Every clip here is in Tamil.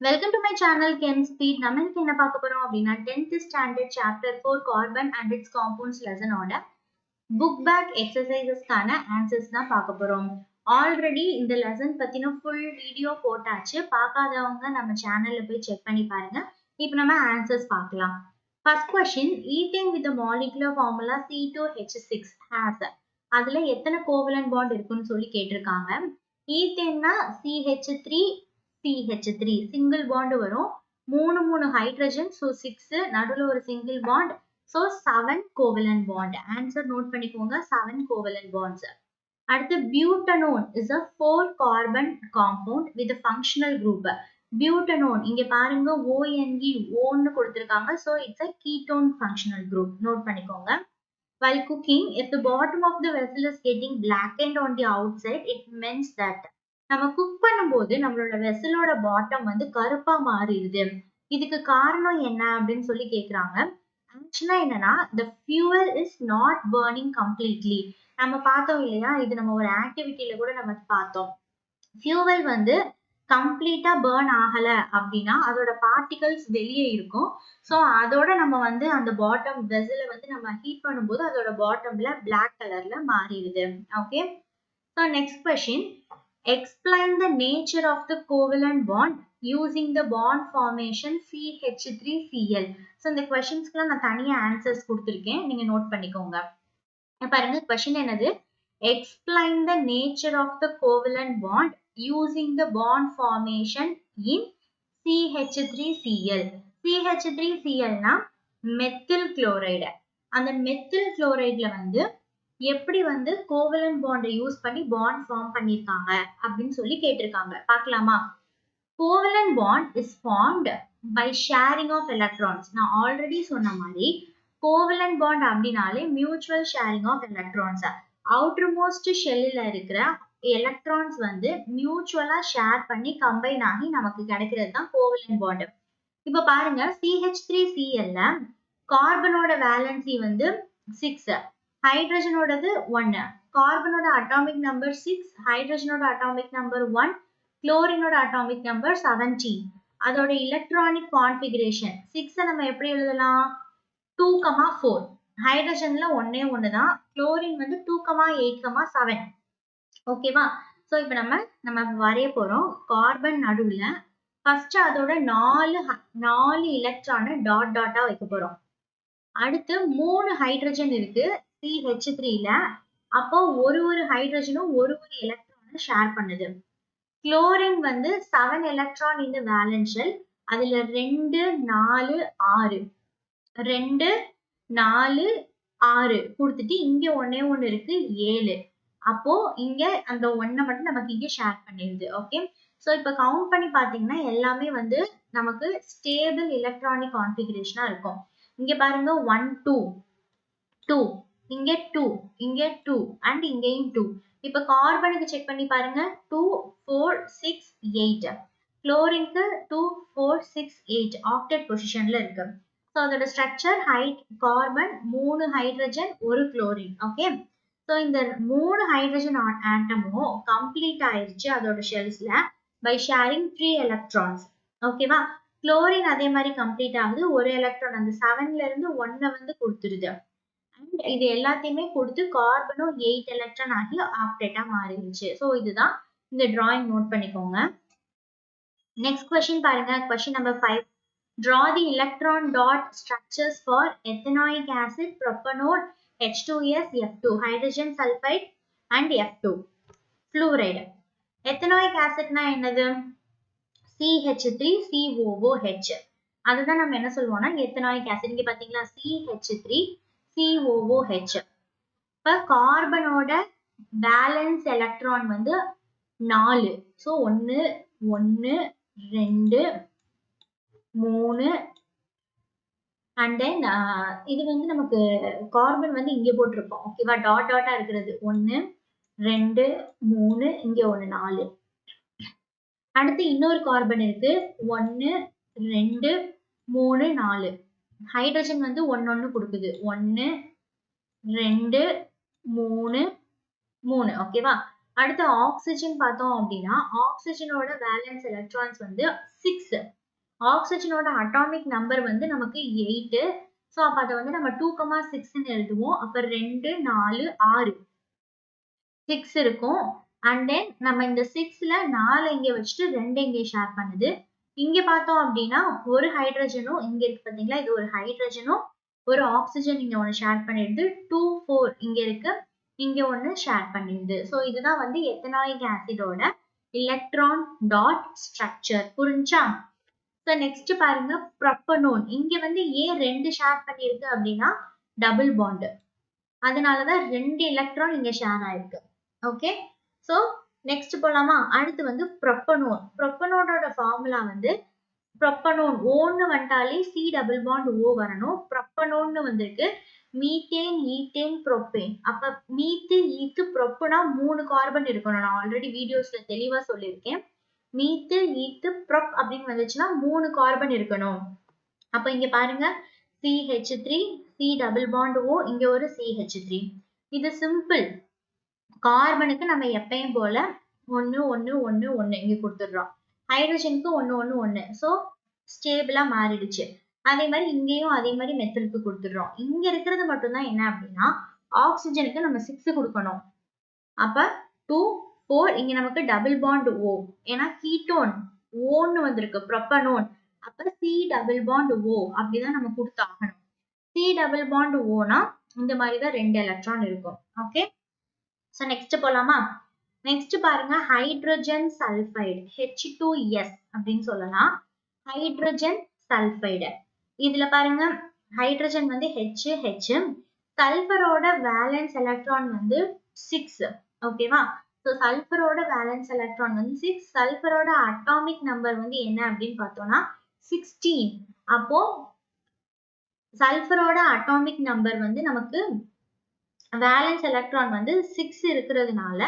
Welcome to my channel Chem Speed. நம்ம இன்னைக்கு என்ன பார்க்க போறோம் அப்படின்னா 10th standard chapter 4 carbon and its compounds lesson ஓட book back exercises கான answers தான் பார்க்க போறோம். ஆல்ரெடி இந்த லெசன் பத்தின ஃபுல் வீடியோ போட்டாச்சு. பார்க்காதவங்க நம்ம சேனல்ல போய் செக் பண்ணி பாருங்க. இப்போ நம்ம ஆன்சர்ஸ் பார்க்கலாம். First question, ethane with the molecular formula C2H6 has அதுல எத்தனை கோவலன்ட் பாண்ட் இருக்குன்னு சொல்லி கேட்டிருக்காங்க. ஈத்தேன்னா CH3 CH3 சிங்கிள் பாண்ட் வரும். மூணு ஹைட்ரஜன், so 6 நடுவுல ஒரு single bond, so 7 covalent bond. Answer note பண்ணிக்கோங்க, 7 கோவலன்ட் பாண்ட்ஸ். அடுத்து butanone is a 4 carbon compound with a functional group. Butanone இங்க பாருங்க ONE ஓன்னு கொடுத்திருக்காங்க, so it's a ketone functional group. Note பண்ணிக்கோங்க. While cooking, if the bottom of the vessel is getting blackened on the outside, it means that நம்ம குக் பண்ணும்போது நம்மளோட வெசலோட பாட்டம் வந்து கருப்பா மாறிடுது. இதுக்கு காரணம் என்ன அப்படின்னு சொல்லி கேக்குறாங்க. ஆக்சுவலா என்னன்னா, the fuel is not burning completely. நம்ம பார்த்தோம் இல்லையா, இது நம்ம ஒரு ஆக்டிவிட்டியில கூட நம்ம பார்த்தோம். ஃபியூவல் வந்து கம்ப்ளீட்டா பர்ன் ஆகல அப்படின்னா அதோட பார்ட்டிகல்ஸ் வெளியே இருக்கும். ஸோ அதோட நம்ம வந்து அந்த பாட்டம் வெசலை வந்து நம்ம ஹீட் பண்ணும்போது அதோட பாட்டம்ல பிளாக் கலர்ல மாறிடுது. Okay, so next question, explain the nature of the covalent bond using the bond formation CH3Cl. So இந்த கொஸ்டின்ஸ்க்குலாம் நான் தனியா ஆன்சர்ஸ் கொடுத்துருக்கேன், நீங்க நோட் பண்ணிக்கோங்க. பாருங்க கொஸ்டின் என்னது, explain the nature of the covalent bond using the bond formation in CH3Cl. CH3Cl னா மெத்தில் குளோரைடு. அந்த மெத்தில் குளோரைட்ல வந்து எப்படி வந்து கோவலன்ட் பாண்டை யூஸ் பண்ணி பாண்ட் ஃபார்ம் பண்ணிருக்காங்க அப்படின்னு சொல்லி கேட்டிருக்காங்க. பார்க்கலாமா? Covalent bond is formed by sharing of electrons. நான் ஆல்ரெடி சொன்ன மாதிரி கோவலன்ட் பாண்ட் அப்படின்னாலே mutual sharing of electrons. Outer most ஷெல்லில் இருக்கிற எலக்ட்ரான்ஸ் வந்து மியூச்சுவலா ஷேர் பண்ணி கம்பைன் ஆகி நமக்கு கிடைக்கிறது தான் கோவலன்ட் பாண்ட். இப்ப பாருங்க, CH3Cl கார்பனோட வேலன்சி வந்து 6, ஹைட்ரஜனோடது 1, கார்பனோட அட்டாமிக் நம்பர் 6, ஹைட்ரஜனோட அட்டாமிக் நம்பர் 1, குளோரினோட அட்டாமிக் நம்பர் 17. அதோட எலக்ட்ரானிக் கான்ஃபிகரேஷன் 6 நம்ம எப்படி எழுதலாம், 2,4. ஹைட்ரஜன்ல ஒண்ணே தான், குளோரின் வந்து 2,8,7. ஓகேவா? ஸோ இப்போ நம்ம வரைய போறோம். கார்பன் நடுவுல ஃபர்ஸ்ட் அதோட 4 எலக்ட்ரானை டாட்டா வைக்க போறோம். அடுத்து 3 ஹைட்ரஜன் இருக்கு CH3ல, அப்போ ஒரு ஹைட்ரஜனும் ஒரு எலக்ட்ரானை ஷேர் பண்ணுது. குளோரின் வந்து 7 எலக்ட்ரான் இந்த வேலன்ஸ் ஷெல், அதுல 2 4 6 2 4 6 கொடுத்துட்டு இங்க ஒண்ணு இருக்கு 7. அப்போ இங்க அந்த 1 மட்டும் நமக்கு இங்க ஷேர் பண்ணிடுது. ஓகே, சோ இப்ப கவுண்ட் பண்ணி பாத்தீங்கன்னா எல்லாமே வந்து நமக்கு ஸ்டேபிள் எலக்ட்ரானிக் கான்ஃபிகரேஷனா இருக்கும். இங்க பாருங்க 1 2 2, இங்க 2, இங்க 2 அண்ட் இங்கேயும் 2. இப்ப கார்பனுக்கு செக் பண்ணி பாருங்க, 2 4 6 8, குளோரினுக்கு 2 4 6 8 ஆக்டெட் பொசிஷன்ல இருக்கு. ஸோ அதோட structure carbon 3 hydrogen 1 chlorine. Okay, so இந்த 3 ஹைட்ரஜன் ஆட்டமும் கம்ப்ளீட் ஆயிடுச்சு அதோட ஷெல்ஸ்ல பை ஷேரிங் 3 எலக்ட்ரான்ஸ். ஓகேவா? குளோரின் அதே மாதிரி கம்ப்ளீட் ஆகுது, ஒரு எலக்ட்ரான் அந்த 7ல இருந்து 1 வந்து கொடுத்துருது. அண்ட் இது எல்லாத்தையுமே கொடுத்து கார்பனும் 8 எலக்ட்ரான் ஆகி ஆக்டேட்டா மாறிடுச்சு. ஸோ இதுதான் இந்த டிராயிங், நோட் பண்ணிக்கோங்க. நெக்ஸ்ட் கொஸ்டின் பாருங்க, question number 5. Draw the electron dot structures for ethanoic acid, propanol, H2S, F2, hydrogen sulfide and F2, fluoride. Ethanoic acid na என்னது? CH3COOH. அதுதான் நம்ம என்ன சொல்லுவோம்னா ethanoic acid. இங்க பாத்தீங்களா CH3COOH. இப்ப கார்பனோட வேலன்ஸ் எலக்ட்ரான் வந்து 4. ஸோ 1 1 2 3 அண்ட் தென் இது வந்து நமக்கு கார்பன் வந்து இங்க போட்டிருப்போம். ஓகேவா? டாட்டா இருக்கிறது 1 2 3, இங்க 1 4. அடுத்து இன்னொரு கார்பன் இருக்கு 1 2 3 4. ஹைட்ரஜன் வந்து 1 கொடுக்குது, 1 2 3 3. ஓகேவா? அடுத்து ஆக்சிஜன் பார்த்தோம் அப்படின்னா ஆக்சிஜனோட வேலன்ஸ் எலக்ட்ரான்ஸ் வந்து 6. ஆக்சிஜனோட அட்டாமிக் நம்பர் வந்து நமக்கு 8. ஸோ அப்போ அதை வந்து நம்ம 2,6ன்னு எழுதுவோம். அப்போ 2 4 6 6 இருக்கும். அண்ட் தென் நம்ம இந்த 6ல 4 இங்கே வச்சுட்டு 2 இங்கே ஷேர் பண்ணுது. இங்க பார்த்தோம் அப்படின்னா ஒரு ஹைட்ரஜனும் இங்க இருக்கு பாத்தீங்களா, இது ஒரு ஹைட்ரஜனும் ஒரு ஆக்சிஜன் இங்க ஒன்று ஷேர் பண்ணிடுது. 2 4 இங்க இருக்கு, இங்க ஒன்று ஷேர் பண்ணிடுது. ஸோ இதுதான் வந்து எத்தனாயிக் ஆசிடோட எலக்ட்ரான் டாட் ஸ்ட்ரக்சர். புரிஞ்சா? ஸோ நெக்ஸ்ட் பாருங்க ப்ரொப்பனோன். இங்க வந்து ஏன் 2 ஷேர் பண்ணிருக்கு அப்படின்னா டபுள் பாண்ட், அதனாலதான் 2 எலக்ட்ரான் இங்க ஷேர் ஆயிருக்கு. ஓகே, ஸோ நெக்ஸ்ட் போலாமா? அடுத்து வந்து ப்ரொப்பனோன். ப்ரொப்பனோனோட ஃபார்முலா வந்து ப்ரொப்பனோன் ஓன்னு வந்துட்டாலே சி டபுள் பாண்ட் ஓ வரணும். ப்ரொப்பனோன்னு வந்திருக்கு மீத்தேன் ஈத்தேன் ப்ரோப்பேன். அப்ப மீத்து ஈத்து ப்ரொப்புனா 3 கார்பன் இருக்கணும். நான் ஆல்ரெடி வீடியோஸ்ல தெளிவா சொல்லியிருக்கேன். மீத்து ஈத்து ப்ரொப் அப்படின்னு வந்துச்சுன்னா 3 கார்பன் இருக்கணும். அப்ப இங்க பாருங்க CH3 C double bond O, இங்க ஒரு CH3. இது சிம்பிள். கார்பனுக்கு நம்ம எப்பயும் போல 1 1 1 1 இங்க கொடுத்துடுறோம். ஹைட்ரஜனுக்கு 1 1 1. ஸோ ஸ்டேபிளா மாறிடுச்சு. அதே மாதிரி இங்கேயும் அதே மாதிரி மெத்தலுக்கு கொடுத்துடுறோம். இங்க இருக்கிறது மட்டும்தான் என்ன அப்படின்னா ஆக்சிஜனுக்கு நம்ம 6 கொடுக்கணும். அப்ப 2 4 இங்க நமக்கு டபுள் பாண்ட் O, ஏன்னா கீட்டோன் ஓன்னு வந்திருக்கு ப்ரொப்பனோன். அப்ப C டபுள் பாண்ட் O அப்படிதான் நம்ம கொடுத்தாகணும். C டபுள் பாண்ட் ஓனா இந்த மாதிரி தான் 2 எலக்ட்ரான் இருக்கும். ஓகே, ஸோ நெக்ஸ்ட் போலாமா? நெக்ஸ்ட் பாருங்க ஹைட்ரஜன் சல்பைடு H2S அப்படின்னு சொல்லலாம். ஹைட்ரஜன் சல்பைடு இதுல பாருங்க ஹைட்ரஜன் வந்து H, சல்பரோட வேலன்ஸ் எலக்ட்ரான் வந்து 6. ஓகேவா? ஸோ சல்பரோட வேலன்ஸ் எலக்ட்ரான் வந்து 6. சல்பரோட அட்டாமிக் நம்பர் வந்து என்ன அப்படின்னு பார்த்தோம்னா 16. அப்போ சல்பரோட அட்டாமிக் நம்பர் வந்து நமக்கு வேலன்ஸ் எலக்ட்ரான் வந்து 6 இருக்கிறதுனால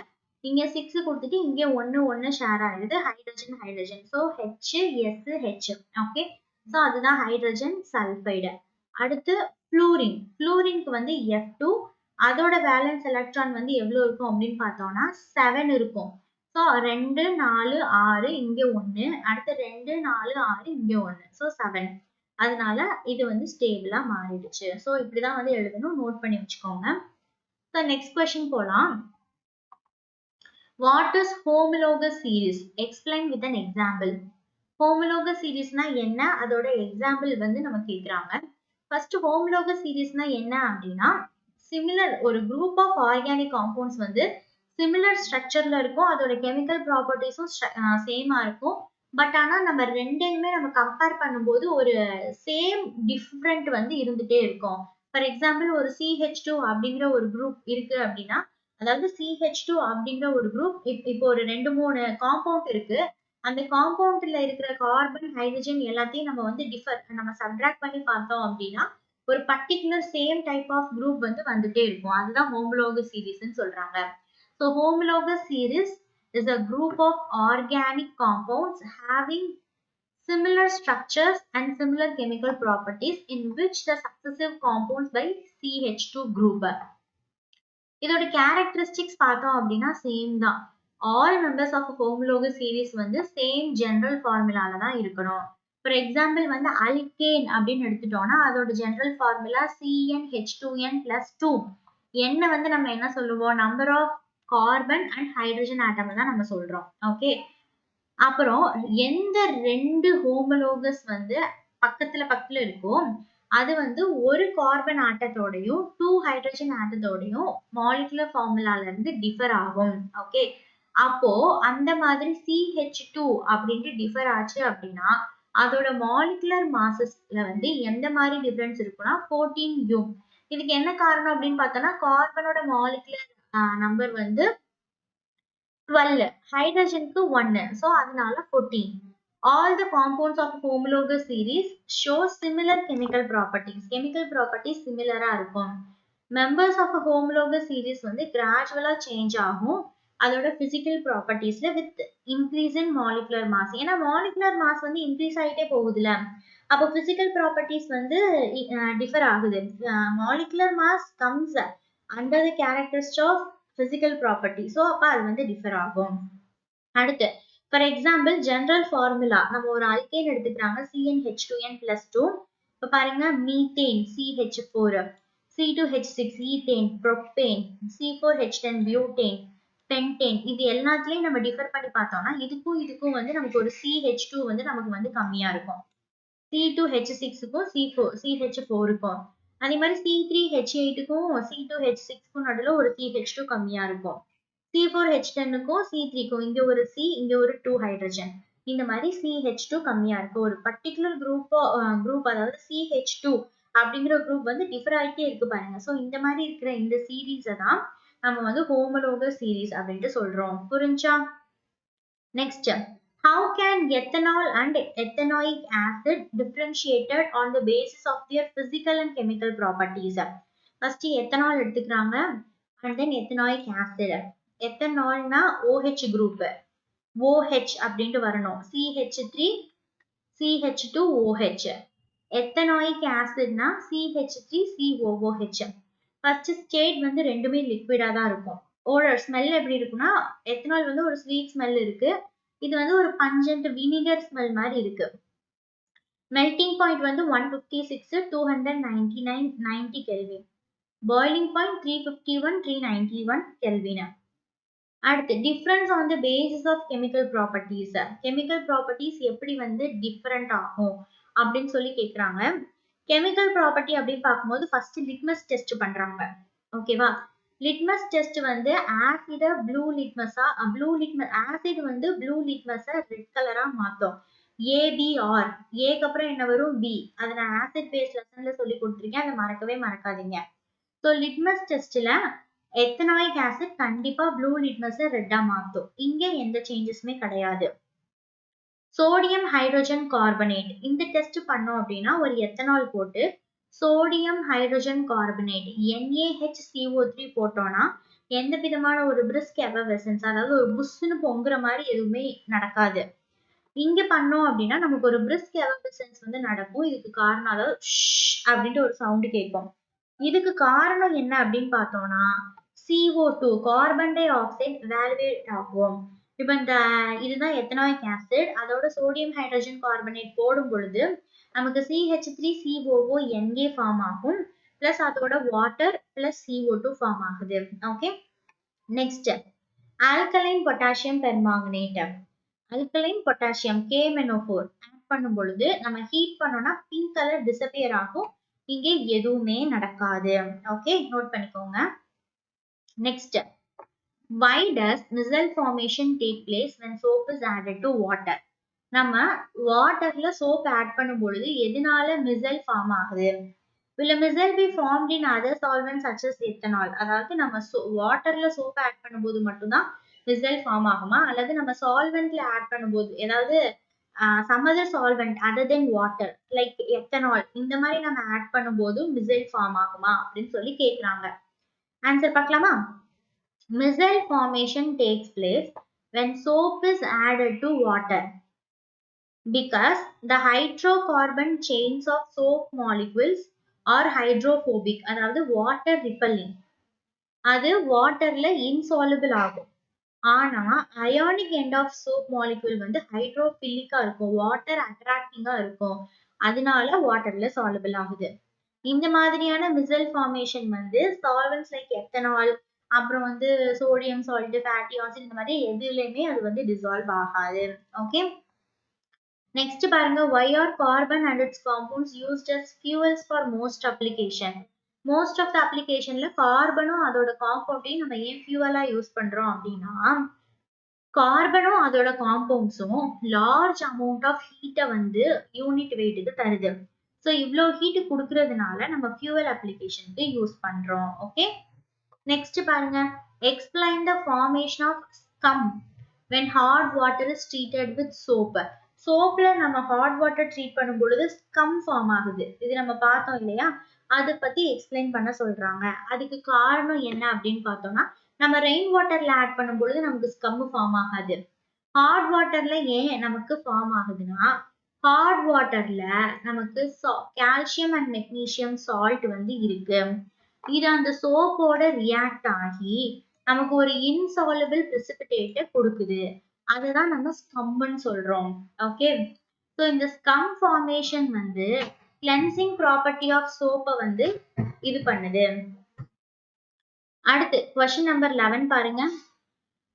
இங்க 6 கொடுத்துட்டு இங்க 1 1 ஷேர் ஆயிடுது. Hydrogen hydrogen. So HSH. Okay, so அதுதான் ஹைட்ரஜன் சல்பைடு. அடுத்து ஃப்ளூரின். ஃப்ளூரினுக்கு வந்து F2. அதோட வேலன்ஸ் எலக்ட்ரான் வந்து எவ்வளவு இருக்கும் அப்படின்னு பார்த்தோம்னா 7 இருக்கும். ஸோ 2 4 6 இங்க 1, அடுத்து 2 4 6 இங்க 1. ஸோ 7. அதனால இது வந்து ஸ்டேபிளா மாறிடுச்சு. ஸோ இப்படிதான் வந்து எழுதணும், நோட் பண்ணி வச்சுக்கோங்க. ஸோ நெக்ஸ்ட் கொஸ்டின் போலாம். What is homologous series? Explain with an example. Homologous seriesனா என்ன, அதோட எக்ஸாம்பிள் வந்து நம்ம கேக்குறாங்க. ஃபர்ஸ்ட் homologous seriesனா என்ன அப்படின்னா சிமிலர் ஒரு குரூப் ஆஃப் ஆர்கானிக் காம்பவுண்ட்ஸ் வந்து சிமிலர் ஸ்ட்ரக்சர்ல இருக்கும், அதோட கெமிக்கல் ப்ராப்பர்ட்டிஸும் சேமா இருக்கும். பட் ஆனா நம்ம ரெண்டையுமே நம்ம கம்பேர் பண்ணும்போது ஒரு சேம் டிஃப்ரெண்ட் வந்து இருந்துட்டே இருக்கும். ஃபார் எக்ஸாம்பிள் ஒரு CH2 அப்படிங்கிற ஒரு குரூப் இருக்கு அப்படின்னா, அதாவது CH2 அப்படிங்கிற ஒரு குரூப் இப்போ ஒரு 2 3 காம்பவுண்ட் இருக்கு. அந்த காம்பவுண்ட்ல இருக்கிற கார்பன் ஹைட்ரஜன் எல்லாத்தையும் நம்ம வந்து நம்ம சப்ட்ராக்ட் பண்ணி பார்த்தோம் அப்படின்னா ஒரு particular same type of group வந்து வந்துட்டே இருக்கும். அதுதான் ஹோமோலோகஸ் சீரிஸ்ன்னு சொல்றாங்க. So homologous series is a group of organic compounds having similar structures and similar chemical properties in which the successive compounds by CH2 group. இதோட கேரக்டரிஸ்டிக்ஸ் பார்த்தோம் அப்படின்னா சேம் தான். All members of homologous series வந்து சேம் ஜெனரல் ஃபார்முலால தான் இருக்கணும். ஃபார் எக்ஸாம்பிள் வந்து அல்கேன் அப்படின்னு எடுத்துட்டோம்னா அதோட ஜெனரல் ஃபார்முலா CnH2n+2. என்ன வந்து நம்ம என்ன சொல்லுவோம், number of carbon and hydrogen atom தான் நம்ம சொல்றோம். ஓகே, அப்புறம் எந்த 2 ஹோமோலோகஸ் வந்து பக்கத்துல இருக்கோ அது வந்து ஒரு கார்பன் ஆட்டத்தோடையும் 2 ஹைட்ரஜன் ஆட்டத்தோடையும் மாலிகுலர் ஃபார்முலால இருந்து டிஃபர் ஆகும். ஓகே, அப்போ அந்த மாதிரி CH2 அப்படின்ட்டு டிஃபர் ஆச்சு அப்படின்னா அதோட மாலிகுலர் மாசஸ்ல வந்து எந்த மாதிரி டிஃபரன்ஸ் இருக்குன்னா 14U. இதுக்கு என்ன காரணம் அப்படின்னு பார்த்தோம்னா கார்பனோட மாலிகுலர் நம்பர் வந்து 12, ஹைட்ரஜனுக்கு 1. ஸோ அதனால 14. All the compounds of homologous series show similar chemical properties. Chemical properties similar இருக்கும். Members of a homologous series வந்து gradually change ஆகும் அதோட physical propertiesல with increase in molecular mass. ஏன்னா molecular mass வந்து increase ஆயிட்டே போகுதுல, அப்போ physical properties வந்து differ ஆகுது. Molecular mass comes under the characteristic of physical property. So அப்ப அது வந்து டிஃபர் ஆகும். அடுத்து ஃபார் எக்ஸாம்பிள் ஜெனரல் ஃபார்முலா நம்ம ஒரு அல்கேன் எடுத்துக்கிறாங்க CnH2n+2. இப்போ பாருங்க methane CH4, C2H6 ethane, propane, C4H10 butane, pentane. இது எல்லாத்துலயும் நம்ம டிஃபர் பண்ணி பார்த்தோம்னா இதுக்கும் இதுக்கும் வந்து நமக்கு ஒரு CH2 வந்து நமக்கு வந்து கம்மியா இருக்கும். C2H6க்கும் CH4க்கும். அதே மாதிரி C3H8க்கும் C2H6க்கும் நடுவில் ஒரு CH2 கம்மியா இருக்கும். C4H10க்கும் C3க்கும் இங்க ஒரு C இங்க ஒரு 2 ஹைட்ரஜன். இந்த மாதிரி CH2 கம்மியா இருக்கு. ஒரு பர்டிகுலர் குரூப் அதாவது CH2 அப்படிங்கிற குரூப் வந்து டிஃபர் ஆகிட்டே இருக்கு பாருங்க. ஸோ இந்த மாதிரி இருக்கிற இந்த சீரீஸை தான் நம்ம வந்து ஹோமோலோகஸ் சீரீஸ் அப்படின்ட்டு சொல்றோம். புரிஞ்சா? Next, how can ethanol and ethanoic acid differentiated on the basis of their physical and chemical properties? First ethanol எடுத்துக்கிறாங்க and then ethanoic acid. எத்தனால்னா OH group, OH அப்படின்ட்டு வரணும். CH3 CH2OH. Ethanoic ஆசிட்னா CH3COOH. First state வந்து ரெண்டுமே லிக்விடா தான் இருக்கும். ஓடர் ஸ்மெல் எப்படி இருக்குன்னா எத்தனால் வந்து ஒரு ஸ்வீட் ஸ்மெல் இருக்கு. இது வந்து ஒரு பஞ்சன்ட் வினிகர் ஸ்மெல் மாதிரி இருக்கு. மெல்டிங் பாயிண்ட் வந்து 156 299 90 கெல்வின். Boiling point 351 391 kelvin. அடுத்து difference on the basis of chemical properties. Chemical properties எப்படி வந்து டிஃபரெண்ட் ஆகும் அப்படின்னு சொல்லி கேட்குறாங்க. கெமிக்கல் ப்ராப்பர்ட்டி அப்படின்னு பார்க்கும்போது ஃபர்ஸ்ட் லிட்மஸ் டெஸ்ட் பண்றாங்க. ஓகேவா? லிட்மஸ் டெஸ்ட் வந்து ஆசிட ப்ளூ லிட்மஸா ஆசிட் வந்து ப்ளூ லிட்மஸை ரெட் கலரா மாத்தும். ABR, ஏக்கு அப்புறம் என்ன வரும் B. அதை நான் ஆசிட் பேஸ் லெசன்ல சொல்லி கொடுத்துருக்கேன், அதை மறக்கவே மறக்காதீங்க. ஸோ லிட்மஸ் டெஸ்ட்ல எத்தனாயிக் ஆசிட் கண்டிப்பா ப்ளூ லிட்மஸை ரெட்டா மாத்தும். இங்க எந்த சேஞ்சஸுமே கிடையாது. சோடியம் ஹைட்ரோஜன் கார்பனேட் இந்த டெஸ்ட் பண்ணோம் அப்படின்னா ஒரு எத்தனால் போட்டு சோடியம் ஹைட்ரோஜன் கார்பனேட் NaHCO3 போட்டோம்னா எந்த விதமான ஒரு பிரிஸ்க் எஃபர்வெசன்ஸ் அதாவது ஒரு புஷ்னு பொங்குற மாதிரி எதுவுமே நடக்காது. இங்க பண்ணோம் அப்படின்னா நமக்கு ஒரு பிரிஸ்க் எஃபர்வெசன்ஸ் வந்து நடக்கும். இதுக்கு காரணம் அதாவது அப்படின்ட்டு ஒரு சவுண்ட் கேட்கும். இதுக்கு காரணம் என்ன அப்படின்னு பார்த்தோம்னா CO2 carbon di oxide evaluate ஆகும். இப்போ இதுதான் எத்தனாயிக் ஆசிட், அதோட சோடியம் ஹைட்ரோஜன் கார்பனேட் போடும் பொழுது நமக்கு CH3COONA ஃபார்ம் ஆகும். பிளஸ் அதோட வாட்டர் பிளஸ் CO2 ஃபார்ம் ஆகுது. Okay, next alkaline potassium permanganate. Alkaline potassium KMnO4 add பண்ணும் பொழுது நம்ம ஹீட் பண்ணோம்னா பிங்க் கலர் டிஸப்பியர் ஆகும். இங்கே எதுவுமே நடக்காது. ஓகே, நோட் பண்ணிக்கோங்க. Next, why does micelle formation take place when soap is added to water? நம்ம வாட்டர்ல சோப் ஆட் பண்ணும் பொழுது எதனால மிசல் ஃபார்ம் ஆகுது? will a micelle be formed in other solvents such as ethanol? அதாவது நம்ம வாட்டர்ல சோப் ஆட் பண்ணும்போது மட்டும்தான் மிசல் ஃபார்ம் ஆகுமா, அல்லது நம்ம சால்வெண்ட்ல ஆட் பண்ணும்போது ஏதாவது some other solvent other than water like ethanol இந்த மாதிரி நம்ம ஆட் பண்ணும்போது மிசல் ஃபார்ம் ஆகுமா அப்படின்னு சொல்லி கேக்குறாங்க. ஆன்சர் பார்க்கலாமா? Micelle formation takes place when soap is added to water because the hydrocarbon chains of soap molecules are hydrophobic, அதாவது water repelling. அது வாட்டர்ல insoluble ஆகும். ஆனா ionic end of soap molecule வந்து ஹைட்ரோஃபிலிக்கா இருக்கும், வாட்டர் அட்ராக்டிங்கா இருக்கும். அதனால வாட்டர்ல சாலுபிள் ஆகுது. இந்த மாதிரியான மிசல் ஃபார்மேஷன் வந்து சால்வெண்ட்ஸ் லைக் எத்தனால் அப்புறம் வந்து சோடியம் சால்ட் ஃபேட்டி ஆசிட் இந்த மாதிரி எதுலையுமே அது வந்து டிசால்வ் ஆகாது. ஓகே, நெக்ஸ்ட் பாருங்க, why are carbon and its compounds used as fuels for most application? Most of the அப்ளிகேஷன்ல கார்பனும் அதோட காம்பவுண்டையும் நம்ம ஏன் ஃபியூவலா யூஸ் பண்றோம் அப்படின்னா கார்பனும் அதோட காம்பவுண்ட்ஸும் லார்ஜ் அமௌண்ட் ஆஃப் ஹீட்டை வந்து யூனிட் வெயிட்டுக்கு தருது. ஸோ இவ்வளோ ஹீட் கொடுக்கறதுனால நம்ம ஃபியூவல் அப்ளிகேஷனுக்கு யூஸ் பண்றோம். ஓகே, நெக்ஸ்ட் பாருங்க, explain the formation of scum when hot water is treated with soap. சோப்ல நம்ம ஹாட் வாட்டர் ட்ரீட் பண்ணும் பொழுது ஸ்கம் ஃபார்ம் ஆகுது. இது நம்ம பார்த்தோம் இல்லையா, அதை பத்தி எக்ஸ்பிளைன் பண்ண சொல்றாங்க. அதுக்கு காரணம் என்ன அப்படின்னு பார்த்தோம்னா நம்ம ரெயின் வாட்டர்ல ஆட் பண்ணும் பொழுது நமக்கு ஸ்கம் ஃபார்ம் ஆகாது. ஹாட் வாட்டர்ல ஏன் நமக்கு ஃபார்ம் ஆகுதுன்னா ஹாட் வாட்டர்ல நமக்கு கால்சியம் அண்ட் மெக்னீசியம் சால்ட் வந்து இருக்கு. இது அந்த சோப்போட ரியாக்ட் ஆகி நமக்கு ஒரு இன்சால்யுபிள் precipitate கொடுக்குது. அதுதான் நம்ம ஸ்கம்னு சொல்றோம். ஓகே. ஸோ இந்த ஸ்கம் ஃபார்மேஷன் வந்து கிளென்சிங் ப்ராப்பர்ட்டி ஆஃப் சோப்பை வந்து இது பண்ணுது. அடுத்து கொஸ்டின் நம்பர் 11 பாருங்க.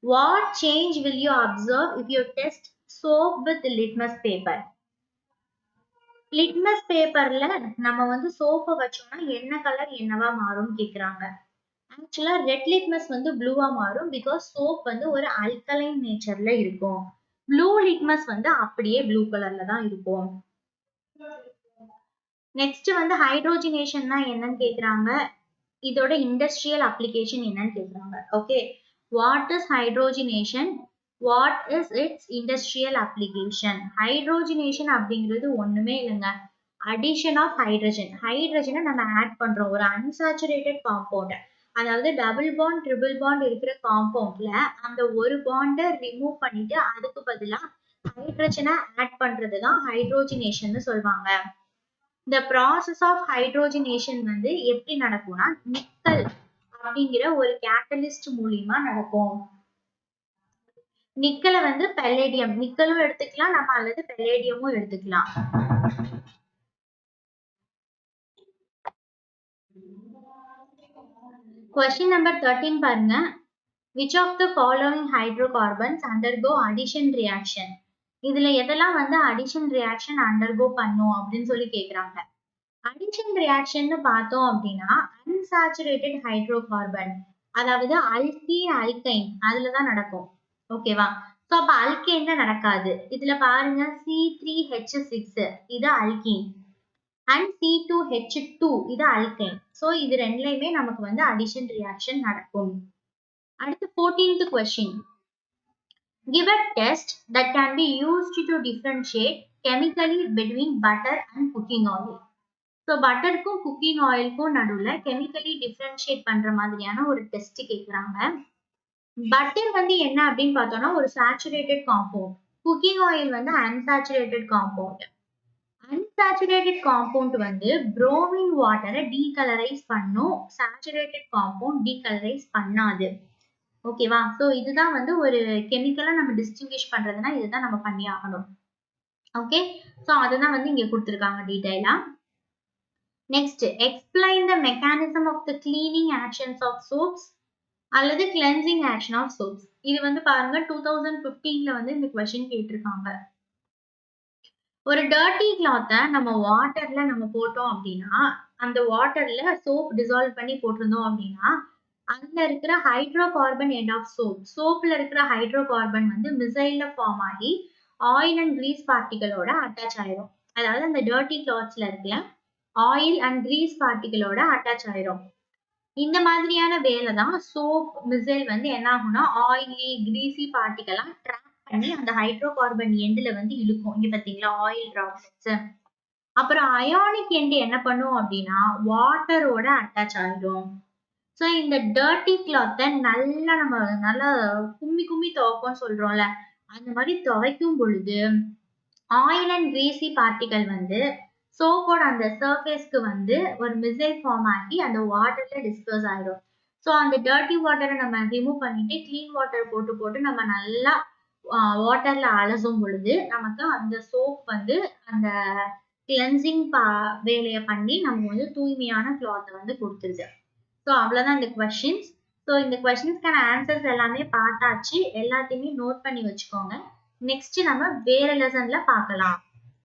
What change will you observe if you test soap with litmus paper? Litmus பேப்பர்ல நம்ம வந்து சோப்பை வச்சோம்னா என்ன கலர் என்னவா மாறும்னு கேக்குறாங்க. ஆக்சுவலா ரெட் லிட்மஸ் வந்து ப்ளூவா மாறும் பிகாஸ் சோப் வந்து ஒரு அல்கலைன் நேச்சர்ல இருக்கும். ப்ளூ லிட்மஸ் வந்து அப்படியே ப்ளூ கலர்ல தான் இருக்கும். நெக்ஸ்ட் வந்து ஹைட்ரோஜனேஷன்னா என்னன்னு கேக்குறாங்க. இதோட இண்டஸ்ட்ரியல் அப்ளிகேஷன் என்னன்னு கேக்குறாங்க. Okay. What is hydrogenation? What is its industrial application? Hydrogenation அப்படிங்கிறது ஒண்ணுமே இல்லைங்க. addition of hydrogen. ஹைட்ரஜனை நம்ம ஆட் பண்றோம் ஒரு unsaturated compound. அதாவது டபுள் பாண்ட் ட்ரிபிள் பாண்ட் இருக்கிற காம்பவுண்ட்ல அந்த ஒரு பாண்டை ரிமூவ் பண்ணிட்டு அதுக்கு பதிலா ஹைட்ரஜனை ஆட் பண்றதுதான் ஹைட்ரோஜனேஷன் சொல்லுவாங்க. இந்த ப்ராசஸ் ஆஃப் ஹைட்ரோஜனேஷன் வந்து எப்படி நடக்கும்னா நிக்கல் அப்படிங்கிற ஒரு கேட்டலிஸ்ட் மூலியமா நடக்கும். நிக்கலை வந்து பெல்லேடியம், நிக்கலும் எடுத்துக்கலாம் நம்ம அல்லது பெல்லேடியமும் எடுத்துக்கலாம். கொஸ்டின் நம்பர் 13 பாருங்க. Which of the following hydrocarbons undergo addition reaction? இதுல எதெல்லாம் வந்து addition reaction undergo பண்ணும் அப்படின்னு சொல்லி கேக்குறாங்க. addition reaction பார்த்தோம் அப்படின்னா unsaturated hydrocarbon, அதாவது alkene alkyne அதுலதான் நடக்கும். ஓகேவா? சோ அப்ப அல்கேன்ல நடக்காது. இதுல பாருங்க C3H6 இது அல்கீன் and C2H2 இது அல்கைன். சோ இது ரெண்டுலயுமே நமக்கு வந்து அடிஷன் ரியாக்ஷன் நடக்கும். அடுத்து 14th question. Give a test that can be used to differentiate chemically between butter and cooking oil. So பட்டருக்கும் குக்கிங் ஆயிலுக்கும் நடுவுல கெமிக்கலி டிஃபரன்ஷியேட் பண்ற மாதிரியான ஒரு டெஸ்ட் கேக்குறாங்க. பட்டர் வந்து என்ன அப்படின்னு பார்த்தோம்னா ஒரு சேச்சுரேட்டட் காம்பவுண்ட். குக்கிங் ஆயில் வந்து அன்சாச்சுரேட்டட் காம்பவுண்ட். அன்சாச்சுரேட்டட் காம்பவுண்ட் வந்து புரோமின் வாட்டரை டீகலரைஸ் பண்ணும். சேச்சுரேட்டட் காம்பவுண்ட் டீகலரைஸ் பண்ணாது. ஓகேவா? ஸோ இதுதான் வந்து ஒரு கெமிக்கலா நம்ம டிஸ்டிங்விஷ் பண்றதுன்னா இதுதான் நம்ம பண்ணி ஆகணும். ஓகே. ஸோ அதுதான் வந்து இங்க கொடுத்துருக்காங்க டீடைலா. Next explain the mechanism of the cleaning actions of soaps அல்லது கிளென்சிங் ஆக்ஷன் ஆஃப் சோப்ஸ். இது வந்து பாருங்க 2015ல வந்து இந்த கொஸ்டின் கேட்டிருக்காங்க. ஒரு டர்ட்டி கிளாத்தை நம்ம வாட்டர்ல நம்ம போட்டோம் அப்படின்னா அந்த வாட்டர்ல சோப் டிசால்வ் பண்ணி போட்டிருந்தோம் அப்படின்னா அதுல இருக்கிற ஹைட்ரோகார்பன் எண்ட் ஆஃப் சோப்ல இருக்கிற ஹைட்ரோகார்பன் வந்து மிசைல்ல ஃபார்ம் ஆகி ஆயில் அண்ட் கிரீஸ் பார்ட்டிகளோட அட்டாச் ஆயிரும். அதாவது அந்த டர்ட்டி கிளாத்ஸ்ல இருக்கிற ஆயில் அண்ட் கிரீஸ் பார்ட்டிகளோட அட்டாச் ஆயிரும். இந்த மாதிரியான வேலை தான் சோப் மிசைல் வந்து என்ன ஆகும்னா ஆயிலி கிரீசி பார்ட்டிகலாம் ட்ராப் பண்ணி அந்த ஹைட்ரோகார்பன் எண்ட்ல வந்து இழுக்கும். இங்க பாத்தீங்களா ஆயில் டிராப்லெட்ஸ். அப்புறம் அயானிக் எண்ட் என்ன பண்ணும் அப்படின்னா வாட்டரோட அட்டாச் ஆயிடும். ஸோ இந்த டர்ட்டி கிளாத்தை நல்லா கும்மி துவைப்போம்னு சொல்றோம்ல அந்த மாதிரி துவைக்கும் பொழுது ஆயில் அண்ட் கிரீசி பார்ட்டிகல் வந்து சோப்போட அந்த சர்ஃபேஸ்க்கு வந்து ஒரு மிசைல் ஃபார்ம் ஆகி அந்த வாட்டர்ல டிஸ்பர்ஸ் ஆயிடும். ஸோ அந்த டர்ட்டி வாட்டரை நம்ம ரிமூவ் பண்ணிட்டு கிளீன் வாட்டர் போட்டு நம்ம நல்லா வாட்டர்ல அலசும் பொழுது நமக்கு அந்த சோப் வந்து அந்த கிளென்சிங் வேலையை பண்ணி நமக்கு வந்து தூய்மையான கிளாத்தை வந்து கொடுத்துருது. ஸோ அவ்வளோதான் இந்த கொஸ்டின்ஸ். ஸோ இந்த கொஸ்டின்ஸ்க்கான ஆன்சர்ஸ் எல்லாமே பார்த்தாச்சு. எல்லாத்தையுமே நோட் பண்ணி வச்சுக்கோங்க. நெக்ஸ்ட் நம்ம வேற லெசன்ல பார்க்கலாம்.